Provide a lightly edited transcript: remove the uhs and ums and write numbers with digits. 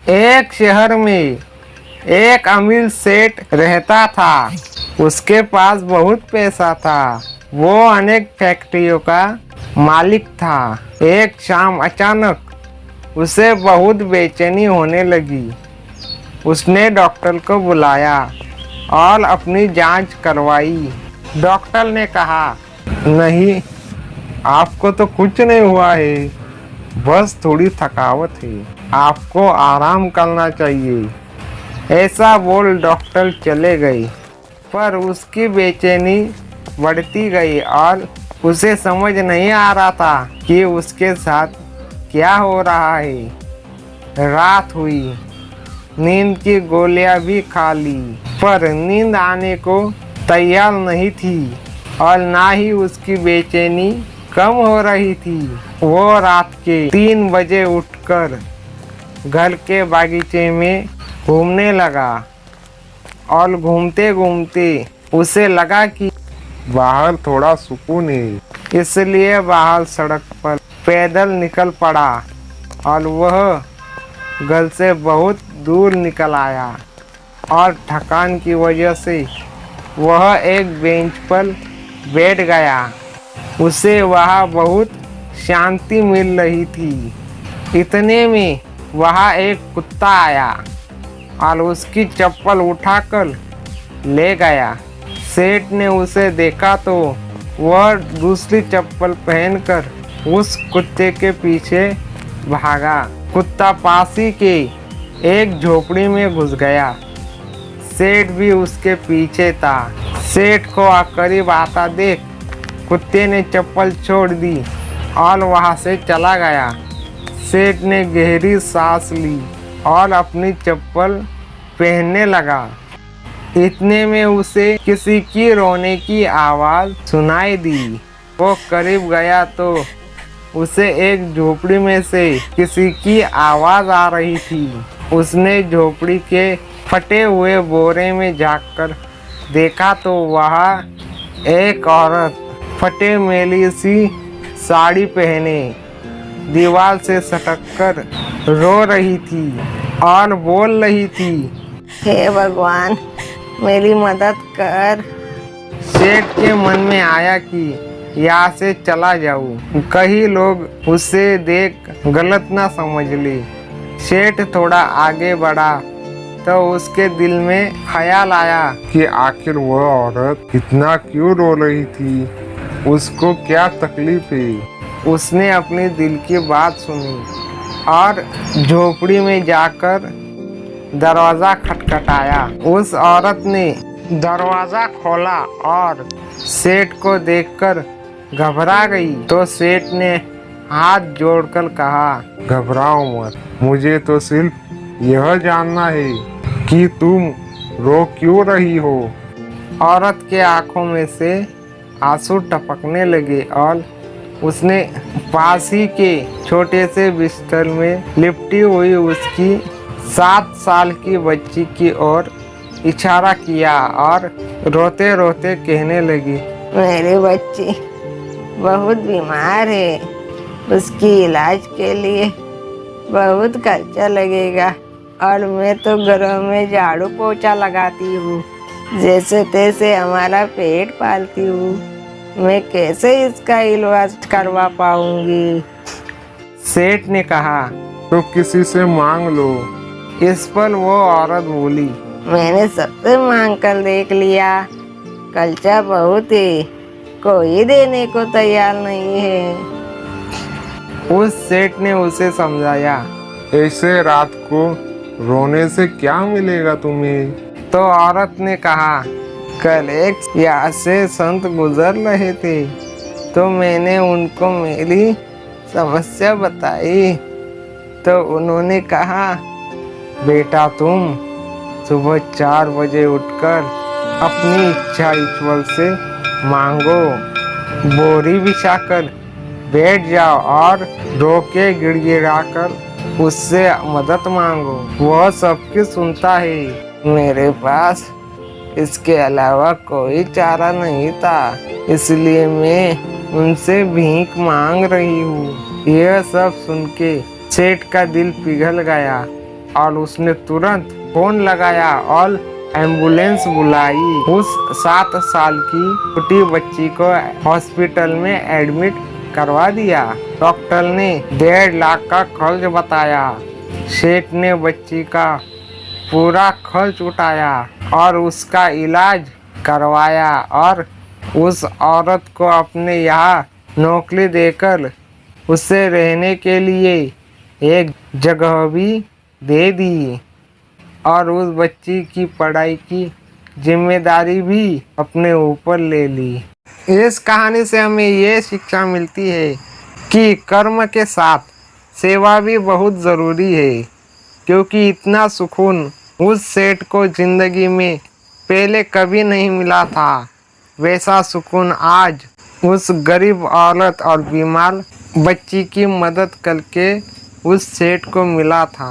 एक शहर में एक अमीर सेठ रहता था। उसके पास बहुत पैसा था। वो अनेक फैक्ट्रियों का मालिक था। एक शाम अचानक उसे बहुत बेचैनी होने लगी। उसने डॉक्टर को बुलाया और अपनी जांच करवाई। डॉक्टर ने कहा, नहीं, आपको तो कुछ नहीं हुआ है, बस थोड़ी थकावट है, आपको आराम करना चाहिए। ऐसा बोल डॉक्टर चले गए। पर उसकी बेचैनी बढ़ती गई और उसे समझ नहीं आ रहा था कि उसके साथ क्या हो रहा है। रात हुई, नींद की गोलियां भी खा ली, पर नींद आने को तैयार नहीं थी और ना ही उसकी बेचैनी कम हो रही थी। वो रात के 3 बजे उठकर घर के बागीचे में घूमने लगा और घूमते घूमते उसे लगा कि बाहर थोड़ा सुकून है। इसलिए बाहर सड़क पर पैदल निकल पड़ा और वह घर से बहुत दूर निकल आया और थकान की वजह से वह एक बेंच पर बैठ गया। उसे वहाँ बहुत शांति मिल रही थी। इतने में वहाँ एक कुत्ता आया और उसकी चप्पल उठाकर ले गया। सेठ ने उसे देखा तो वह दूसरी चप्पल पहनकर उस कुत्ते के पीछे भागा। कुत्ता पास ही के एक झोपड़ी में घुस गया। सेठ भी उसके पीछे था। सेठ को करीब आता देख कुत्ते ने चप्पल छोड़ दी और वहां से चला गया। सेठ ने गहरी सांस ली और अपनी चप्पल पहनने लगा। इतने में उसे किसी की रोने की आवाज़ सुनाई दी। वो करीब गया तो उसे एक झोपड़ी में से किसी की आवाज़ आ रही थी। उसने झोपड़ी के फटे हुए बोरे में झांककर देखा तो वहाँ एक औरत फटे मैली सी साड़ी पहने दीवार से सटककर रो रही थी और बोल रही थी, हे भगवान, मेरी मदद कर। सेठ के मन में आया कि यहाँ से चला जाऊं, कहीं लोग उसे देख गलत ना समझ ले। सेठ थोड़ा आगे बढ़ा तो उसके दिल में ख्याल आया कि आखिर वह औरत इतना क्यों रो रही थी, उसको क्या तकलीफ है। उसने अपने दिल की बात सुनी और झोपड़ी में जाकर दरवाज़ा खटखटाया। उस औरत ने दरवाज़ा खोला और सेठ को देखकर घबरा गई। तो सेठ ने हाथ जोड़कर कहा, घबराओ मत, मुझे तो सिर्फ यह जानना है कि तुम रो क्यों रही हो। औरत के आंखों में से आंसू टपकने लगे और उसने पास ही के छोटे से बिस्तर में लिपटी हुई उसकी 7 साल की बच्ची की ओर इशारा किया और रोते रोते कहने लगी, मेरी बच्ची बहुत बीमार है, उसकी इलाज के लिए बहुत खर्चा लगेगा और मैं तो घरों में झाड़ू पोछा लगाती हूँ, जैसे तैसे हमारा पेट पालती हूँ, मैं कैसे इसका इलाज करवा पाऊंगी। सेठ ने कहा, तो किसी से मांग लो। इस पर वो औरत बोली, मैंने सबसे मांग कर देख लिया, खर्चा बहुत है, कोई देने को तैयार नहीं है। उस सेठ ने उसे समझाया, ऐसे रात को रोने से क्या मिलेगा तुम्हें। तो औरत ने कहा, कल एक यहाँ से संत गुजर रहे थे तो मैंने उनको मेरी समस्या बताई तो उन्होंने कहा, बेटा तुम सुबह 4 बजे उठकर अपनी इच्छा ईश्वर से मांगो, बोरी बिछाकर बैठ जाओ और रो के गिड़गिड़ाकर उससे मदद मांगो, वह सबकी सुनता है। मेरे पास इसके अलावा कोई चारा नहीं था, इसलिए मैं उनसे भीख मांग रही हूँ। यह सब सुन के सेठ का दिल पिघल गया। और उसने तुरंत फोन लगाया और एम्बुलेंस बुलाई। उस 7 साल की छोटी बच्ची को हॉस्पिटल में एडमिट करवा दिया। डॉक्टर ने 1.5 लाख का खर्च बताया। सेठ ने बच्ची का पूरा खर्च उठाया और उसका इलाज करवाया और उस औरत को अपने यहाँ नौकरी देकर उसे रहने के लिए एक जगह भी दे दी और उस बच्ची की पढ़ाई की जिम्मेदारी भी अपने ऊपर ले ली। इस कहानी से हमें ये शिक्षा मिलती है कि कर्म के साथ सेवा भी बहुत ज़रूरी है, क्योंकि इतना सुकून उस सेठ को ज़िंदगी में पहले कभी नहीं मिला था। वैसा सुकून आज उस गरीब औरत और बीमार बच्ची की मदद करके उस सेठ को मिला था।